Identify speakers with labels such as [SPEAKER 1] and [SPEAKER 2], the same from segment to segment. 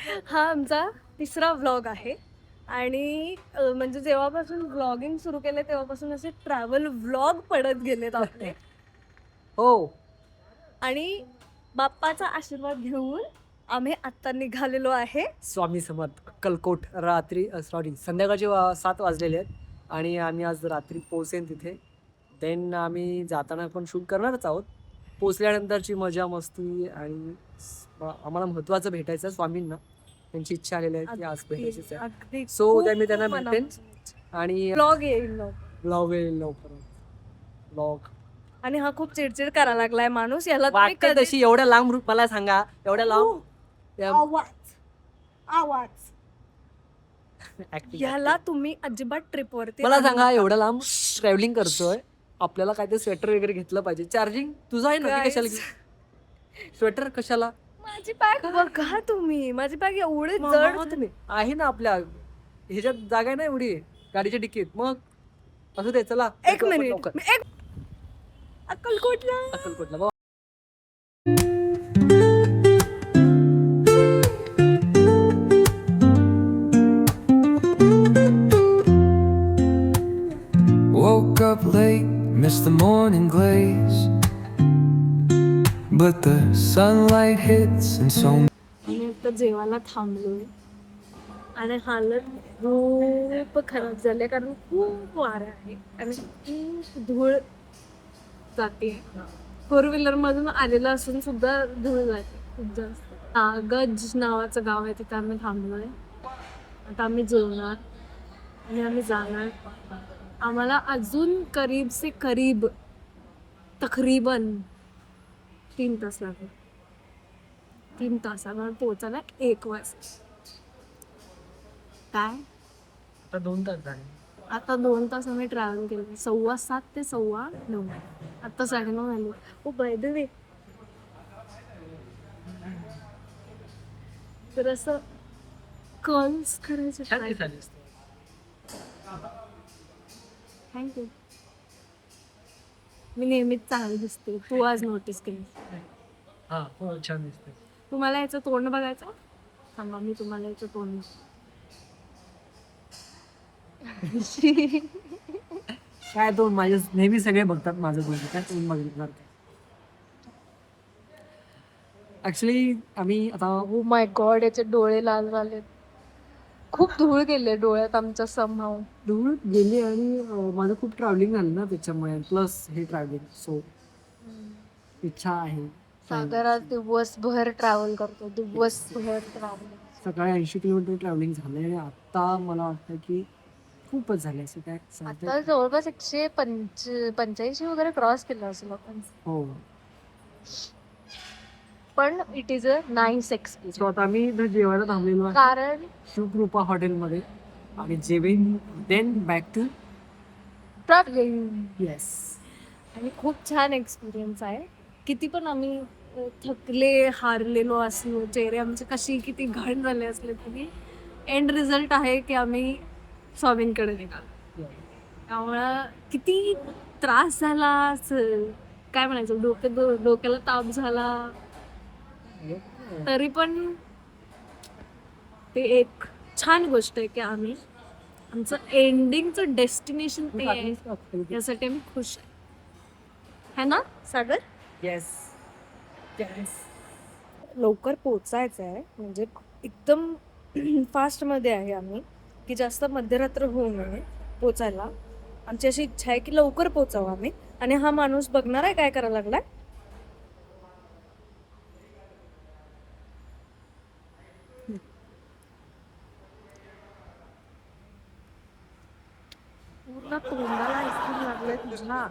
[SPEAKER 1] हा आमचा तिसरा व्लॉग आहे आणि म्हणजे जेव्हापासून व्लॉगिंग सुरू केलं तेव्हापासून असे ट्रॅव्हल व्लॉग पडत गेलेत आपले.
[SPEAKER 2] हो.
[SPEAKER 1] आणि बाप्पाचा आशीर्वाद घेऊन आम्ही आत्ता निघालेलो आहे.
[SPEAKER 2] स्वामी समर्थ अक्कलकोट रात्री सॉरी संध्याकाळचे 7 वाजलेले आहेत आणि आम्ही आज रात्री पोहोचेन तिथे. देन आम्ही जाताना पण शूट करणारच आहोत. पोचल्यानंतरची मजा मस्ती आणि आम्हाला महत्त्वाचं भेटायचं आहे स्वामींना. त्यांची इच्छा आलेली आहे की आज भेटायचीच आहे.
[SPEAKER 1] अगदी
[SPEAKER 2] सो
[SPEAKER 1] खूप
[SPEAKER 2] उद्या मी त्यांना
[SPEAKER 1] खूप
[SPEAKER 2] भेटेन
[SPEAKER 1] मनापासून
[SPEAKER 2] आणि
[SPEAKER 1] व्लॉग येईल लवकर.
[SPEAKER 2] ब्लॉग येईल लवकरच. ब्लॉग
[SPEAKER 1] आणि हा खूप चिडचिड करायला लागलाय माणूस. याला तुम्ही
[SPEAKER 2] वाटते
[SPEAKER 1] कधी
[SPEAKER 2] तशी एवढ्या लांब मला सांगा एवढ्या लांब
[SPEAKER 1] आवाज आवाज
[SPEAKER 2] ऍक्टिंग
[SPEAKER 1] याला तुम्ही अजिबात ट्रिपवरती
[SPEAKER 2] मला
[SPEAKER 1] आणू
[SPEAKER 2] सांगा
[SPEAKER 1] नका.
[SPEAKER 2] एवढ्या लांब ट्रॅव्हलिंग करतोय आपल्याला काय ते स्वेटर वगैरे घेतलं पाहिजे. चार्जिंग तुझं आहे ना ते
[SPEAKER 1] Guys,
[SPEAKER 2] कशाला स्वेटर कशाला
[SPEAKER 1] माझी बॅग बघा तुम्ही. माझी बॅग एवढी
[SPEAKER 2] मग
[SPEAKER 1] जड
[SPEAKER 2] मग तुम्ही आहे ना आपल्या ह्याच्यात जागा आहे ना एवढी गाडीच्या डिकीत मग असं दे चला
[SPEAKER 1] एक
[SPEAKER 2] भेटू आपण
[SPEAKER 1] मिनिट
[SPEAKER 2] लवकर.
[SPEAKER 1] एक अक्कलकोटला
[SPEAKER 2] अक्कलकोटला बघ.
[SPEAKER 3] Woke up late, missed the morning glaze, but the sunlight hits and so
[SPEAKER 1] आम्ही आता जेवायला थांबलोय आणि हालत खूप खराब झाली कारण खूप वारा आहे आणि खूप धूळ जाते. 4 व्हीलर मधून आलेलं असून सुद्धा धूळ जाते खूप जास्त. नागज नावाचं गाव आहे तिथे आम्ही थांबलोय. आता आम्ही जेवणार आणि आम्ही जाणार. आम्हाला अजून करीब से करीब तकरीबन 3 तास लागले. 3 तासावर पोहोचायला 1 वाजता. काय
[SPEAKER 2] आता 2 तास झाले.
[SPEAKER 1] आता 2 तास आम्ही ट्रॅव्हल केलं. 7:15 ते 9:15. आता 9:30 झाले. ओ बाय द वे तर असं कर्ल्स करायचे
[SPEAKER 2] छान दिसायली असते.
[SPEAKER 1] थँक्यू. मी नेहमीच चांगली दिसते. तू आज नोटीस केली.
[SPEAKER 2] हा हो छान दिसते.
[SPEAKER 1] तुम्हाला याचं तोंड बघायचं सांगा. मी तुम्हाला याचं तोंड
[SPEAKER 2] काय तो माझे नेहमी सगळे बघतात माझं बोलणं काय तुम्ही बघणार ऍक्च्युली आम्ही आता
[SPEAKER 1] ओ माय गॉड याचे डोळे लाल झाले. खूप धूळ गेले डोळ्यात आमच्या समहाव.
[SPEAKER 2] दूर गेली आणि माझं खूप ट्रॅव्हलिंग झालं ना त्याच्यामुळे प्लस हे ट्रॅव्हलिंग सो इच्छा आहे
[SPEAKER 1] सागर आज दिवसभर ट्रॅव्हल करतो. दिवसभर ट्रॅव्हल.
[SPEAKER 2] सकाळी 80 किलोमीटर ट्रॅव्हलिंग झालंय आणि आता मला वाटतं की खूपच झाले असं काय
[SPEAKER 1] आता जवळपास 185 वगैरे क्रॉस केलं असेल आपण.
[SPEAKER 2] हो.
[SPEAKER 1] पण it is a nice
[SPEAKER 2] so
[SPEAKER 1] experience
[SPEAKER 2] आता आम्ही इथं जेवायला थांबलेलो आहे
[SPEAKER 1] कारण
[SPEAKER 2] शिवकृपा हॉटेलमध्ये आणि जेवेन then back to
[SPEAKER 1] travelling
[SPEAKER 2] yes.
[SPEAKER 1] आणि खूप छान एक्सपिरियन्स आहे. किती पण आम्ही थकले हारलेलो असलो चेहरे आमचे कशी किती घाण झाले असले तरी एंड रिझल्ट आहे की आम्ही स्वामींकडे निघालो. त्यामुळं किती त्रास झाला काय म्हणायचं डोक्याला ताप झाला तरी पण ते एक छान गोष्ट आहे की आम्ही आमचं एंडिंगचं डेस्टिनेशन ते आहे यासाठी आम्ही खुश आहे. है ना सागर?
[SPEAKER 2] Yes yes.
[SPEAKER 1] लवकर पोचायचं आहे म्हणजे एकदम फास्टमध्ये आहे आम्ही की जास्त मध्यरात्र होऊ नये पोचायला. आमची अशी इच्छा आहे की लवकर पोचावं आम्ही. आणि हा माणूस बघणार आहे काय करायला लागलाय. पूर्ण तोंडाला आईस्क्रीम लागलंय तुझ्या.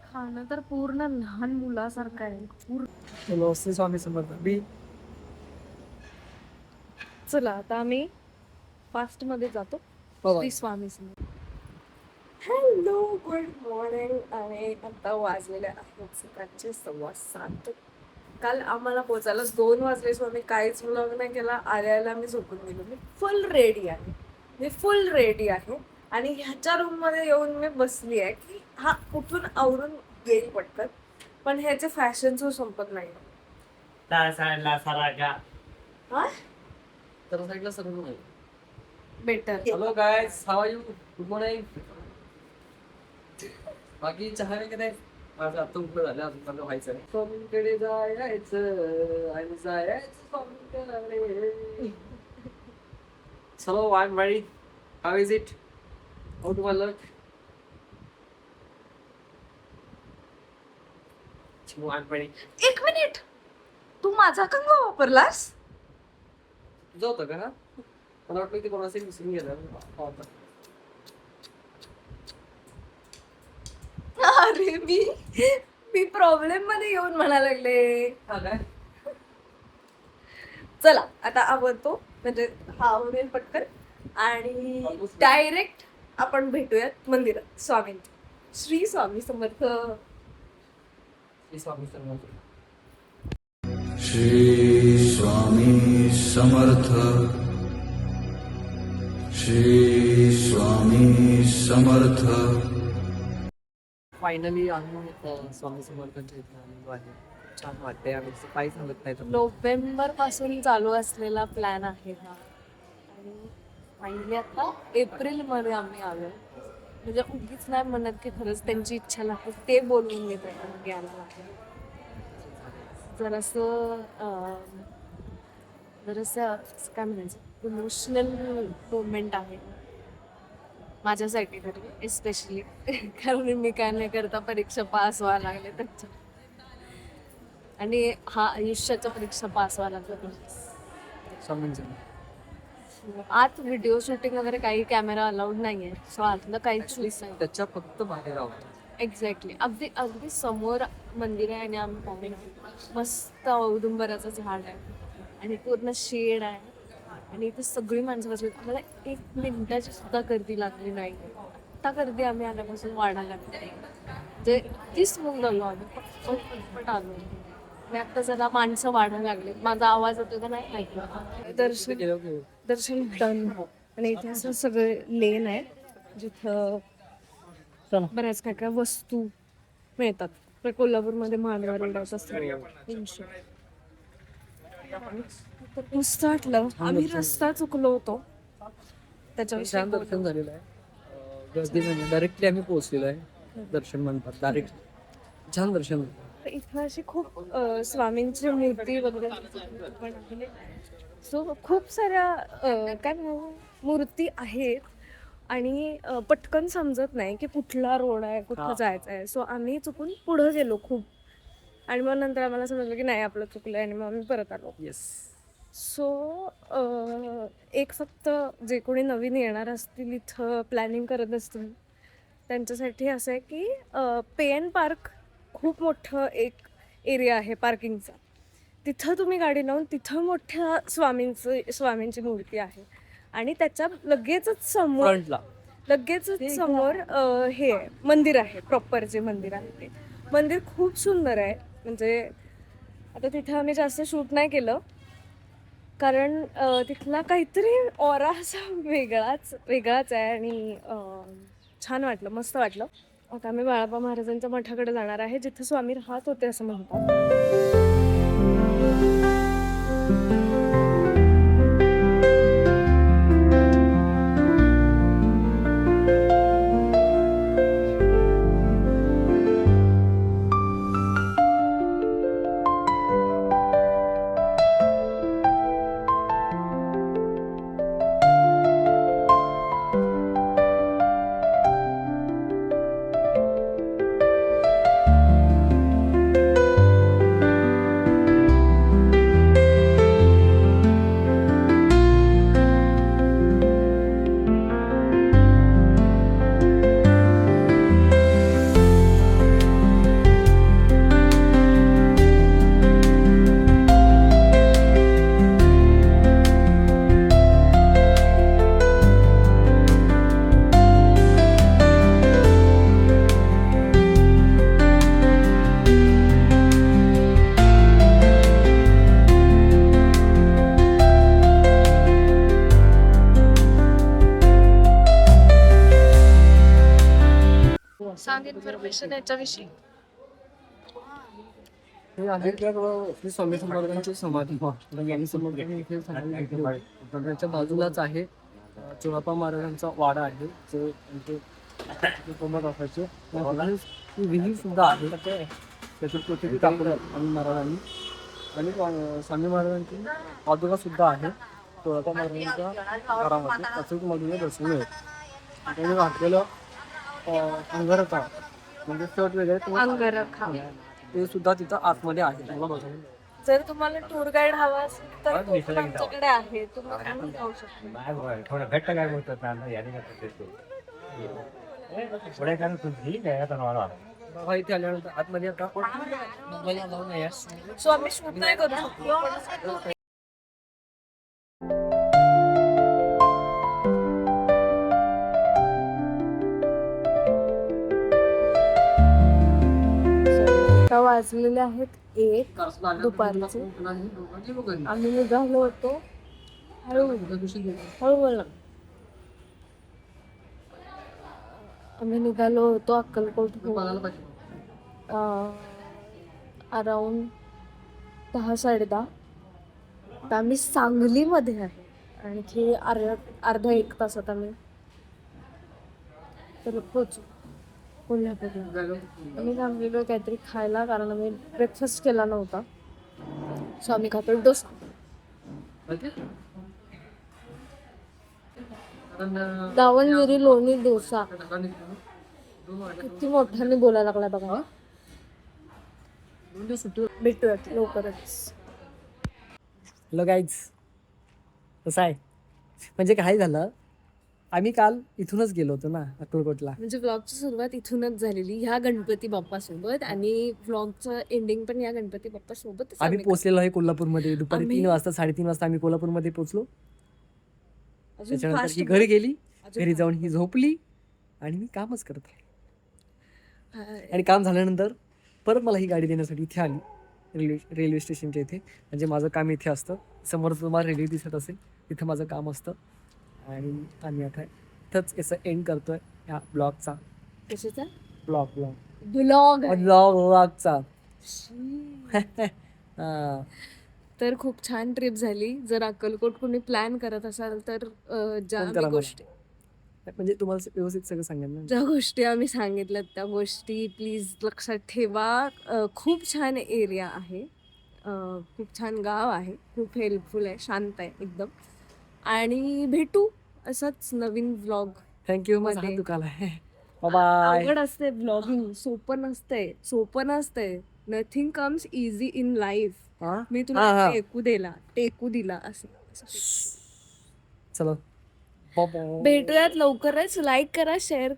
[SPEAKER 1] खाणं तर पूर्ण लहान मुलासारखं आहे.
[SPEAKER 2] चलो श्री स्वामी समर्थ बी.
[SPEAKER 1] चला आता आम्ही फास्ट मध्ये जातो. Shri Swami Samarth. Hello good morning. आणि आता वाजलेले आहेत सकाळचे 7:15. काल आम्हाला पोचायला 2 वाजले. सो आम्ही काहीच व्लॉग नाही केला. आल्याला मी झोपून गेलो. मी फुल रेडी आहे आणि ह्याच्या रूममध्ये येऊन मी बसली आहे की हा उठून आवरून गेली पटकन. पण ह्याचे फॅशन शो संपत नाही. हा?
[SPEAKER 2] तर साईडला सर्व नाही.
[SPEAKER 1] Better.
[SPEAKER 2] Hello guys, how are you? Good morning. बाकी चहा वगैरे माझं आता उठलं झालं, अजून मला व्हायचं आहे. स्वामींकडे जायचं आणि जायचं स्वामींकडे. चलो, I am ready. How is it? How to my luck? I am ready.
[SPEAKER 1] एक मिनिट, तू माझा कंगवा वापरलास?
[SPEAKER 2] तुझं होतं का? मला वाटलं की कोणाचं विसरून गेलं.
[SPEAKER 1] अरे मी प्रॉब्लेम मध्ये येऊन म्हणा लागले.
[SPEAKER 2] हा काय?
[SPEAKER 1] चला आता आवडतो, म्हणजे हा आवडेल पटकन आणि डायरेक्ट आपण भेटूयात मंदिरात स्वामींच्या. श्री स्वामी समर्थ.
[SPEAKER 2] श्री स्वामी समर्थ.
[SPEAKER 3] श्री स्वामी समर्थ. श्री स्वामी समर्थ.
[SPEAKER 2] फायनली आम्ही स्वामी समर्थांच्या इथे आलेलो आहे. छान वाटते. आम्ही काही सांगत नाही.
[SPEAKER 1] नोव्हेंबर पासून चालू असलेला प्लॅन आहे हा, आणि फायनली आता एप्रिल मध्ये आम्ही आलो. म्हणजे उगीच नाही म्हणत की खरंच त्यांची इच्छा लागते, ते बोलून घेत घ्यायला लागलं. जरासं काय म्हणायचं, इमोशनल मुवमेंट आहे माझ्यासाठी तरी, एस्पेशली कारण मी काय नाही करता परीक्षा पास व्हायला लागले त्याच्या, आणि हा आयुष्याच्या परीक्षा पास व्हायला लागलं.
[SPEAKER 2] स्वामींचं
[SPEAKER 1] आत व्हिडिओ शूटिंग वगैरे काही कॅमेरा अलाउड नाहीये, सो आतलं काहीच चॉईस नाही.
[SPEAKER 2] त्याच्या फक्त बाहेर आहोत.
[SPEAKER 1] एक्झॅक्टली, अगदी अगदी समोर मंदिर आहे आणि आम्ही पाहून मस्त औदुंबराचं झाड आहे आणि पूर्ण शेड आहे आणि इथे सगळी माणसं बसली. आम्हाला 1 मिनिटाची सुद्धा गर्दी लागली नाही. आता गर्दी आम्ही आल्यापासून वाढायला लागली. म्हणजे 30 मुलं आलो आम्ही, पटपट आलो. आणि आता जरा माणसं वाढायला लागले. माझा आवाज येतो का नाही ऐकला. दर्शन डन. आणि इथे असं सगळे लेन आहे जिथं बऱ्याच काय काय वस्तू मिळतात. तर कोल्हापूरमध्ये मानवा रोडाच असतो. मस्त वाटलं. आम्ही रस्ता चुकलो होतो त्याच्याविषयी.
[SPEAKER 2] छान दर्शन झालेलं आहे. गर्दी म्हणजे डायरेक्टली आम्ही पोहोचलेलो आहे. दर्शन म्हणतात डायरेक्ट. छान दर्शन होतं.
[SPEAKER 1] इथं अशी खूप स्वामींची मूर्ती वगैरे पण आहे. सो खूप साऱ्या काय म्हणू मूर्ती आहेत आणि पटकन समजत नाही की कुठला रोड आहे, कुठं जायचं आहे. सो आम्ही चुकून पुढं गेलो खूप, आणि मग नंतर आम्हाला समजलं की नाही आपलं चुकलं आणि मग आम्ही परत आलो.
[SPEAKER 2] येस.
[SPEAKER 1] सो एक फक्त जे कोणी नवीन येणार असतील, इथं प्लॅनिंग करत असतील, त्यांच्यासाठी असं आहे की पेन पार्क खूप मोठं एक एरिया आहे पार्किंगचा. तिथं तुम्ही गाडी लावून तिथं मोठ्या स्वामींची मूर्ती आहे आणि त्याच्या लगेचच समोर हे आहे, मंदिर आहे. प्रॉपर जे मंदिर आहे ते मंदिर खूप सुंदर आहे. म्हणजे आता तिथं आम्ही जास्त शूट नाही केलं कारण तिथला काहीतरी ऑरा असा वेगळाच आहे आणि छान वाटलं, मस्त वाटलं. आता आम्ही बाळाप्पा महाराजांच्या मठाकडे जाणार आहे, जिथे स्वामी राहत होते असं म्हणतात. सांग इन्फॉर्मेशन याच्याविषयी.
[SPEAKER 2] हे आहे श्री स्वामी समर्थांची समाधी. स्वामी समर्थांनी इथे समाधी घेतली होती. तर त्याच्या बाजूलाच आहे चोळाप्पा महाराजांचा वाडा आहे जो इथे कोमट असायचे. विहीर सुद्धा आहे त्याची पृथ्वी टाकलं स्वामी महाराजांनी. आणि स्वामी महाराजांची पादुका सुद्धा आहे चोळाप्पा महाराजांच्या घरामध्ये. अचूक मधून दर्शन मिळेल. त्यांनी घातलेलं अंगरखा म्हणजे शर्ट वगैरे
[SPEAKER 1] अंगरखा
[SPEAKER 2] ते सुद्धा तिथं आतमध्ये आहे. तुम्हाला बघा.
[SPEAKER 1] जर तुम्हाला टूर गाईड हवा असेल तर तो पण आमच्याकडे आहे, तुम्ही घेऊन जाऊ शकता.
[SPEAKER 4] थोडं घट्ट काय बोलतात ना याने पुढे कारण तुझी काय आता मला
[SPEAKER 2] बघा इथे आल्यानंतर आतमध्ये आता मोबाईलला लावून आहे.
[SPEAKER 1] सो आम्ही शूट नाही करू शकतो. आता वाजलेले आहेत 1 दुपारचे. आम्ही निघालो होतो. हळू बोल ना. आम्ही निघालो होतो अक्कलकोट अराउंड 10-10:30. आता आम्ही सांगलीमध्ये आहे. आणखी अर्धा 1 तासात आम्ही तर पोचू कोल्हापूरला. आम्ही थांबलेलो काहीतरी खायला कारण आम्ही ब्रेकफास्ट केला नव्हता. सो आम्ही खातो डोसा. दावणगिरी लोणी डोसा. किती मोठ्याने बोलायला लागला बघा. भेटूयात लवकरच.
[SPEAKER 2] हॅलो गाईज, कसं आहे म्हणजे काय झालं, आम्ही काल इथूनच गेलो होतो ना अक्कलकोटला.
[SPEAKER 1] म्हणजे व्लॉगची सुरुवात इथूनच झालेली ह्या गणपती बाप्पा सोबत आणि व्लॉगचं एंडिंग पण या गणपती बाप्पा सोबत.
[SPEAKER 2] आम्ही पोहोचलेलो आहे कोल्हापूरमध्ये दुपारी 3 वाजता 3:30 वाजता आम्ही कोल्हापूरमध्ये पोहोचलो. त्याच्यानंतर ही घरी गेली. घरी जाऊन ही झोपली आणि मी कामच करत राहिले. आणि काम झाल्यानंतर परत मला ही गाडी देण्यासाठी इथे आली रेल्वे स्टेशनच्या इथे. म्हणजे माझं काम इथे असतं. समोर तुम्हाला रेल्वे दिसत असेल तिथं माझं काम असतं. आणि आम्ही आता इथंच याचं एंड करतोय ह्या ब्लॉगचा.
[SPEAKER 1] कशाचा
[SPEAKER 2] ब्लॉगचा.
[SPEAKER 1] तर खूप छान ट्रिप झाली. जर अक्कलकोट कोणी प्लॅन करत असाल तर ज्या गोष्टी
[SPEAKER 2] म्हणजे तुम्हाला व्यवस्थित सगळं सांगेल ना.
[SPEAKER 1] ज्या गोष्टी आम्ही सांगितल्यात त्या गोष्टी प्लीज लक्षात ठेवा. खूप छान एरिया आहे. खूप छान गाव आहे. खूप हेल्पफुल आहे. शांत आहे एकदम. आणि भेटू असंच नवीन व्लॉग.
[SPEAKER 2] थँक्यू. माझा हात दुखायला आहे. बाय.
[SPEAKER 1] अवघड असते व्लॉगिंग. सोपं नसते. Nothing comes easy in life. मी तुला टेकू दिला असं.
[SPEAKER 2] चलो
[SPEAKER 1] भेटूयात लवकरच. लाईक करा शेअर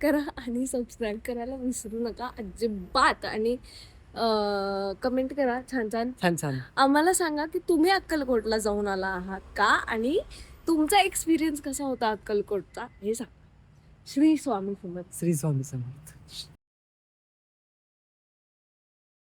[SPEAKER 1] करा आणि सबस्क्राईब करायला विसरू नका अजिबात. आणि कमेंट करा छान. आम्हाला सांगा की तुम्ही अक्कलकोटला जाऊन आला आहात का आणि तुमचा एक्सपिरियन्स कसा होता अक्कलकोटचा हे सांगा. श्री स्वामी समर्थ.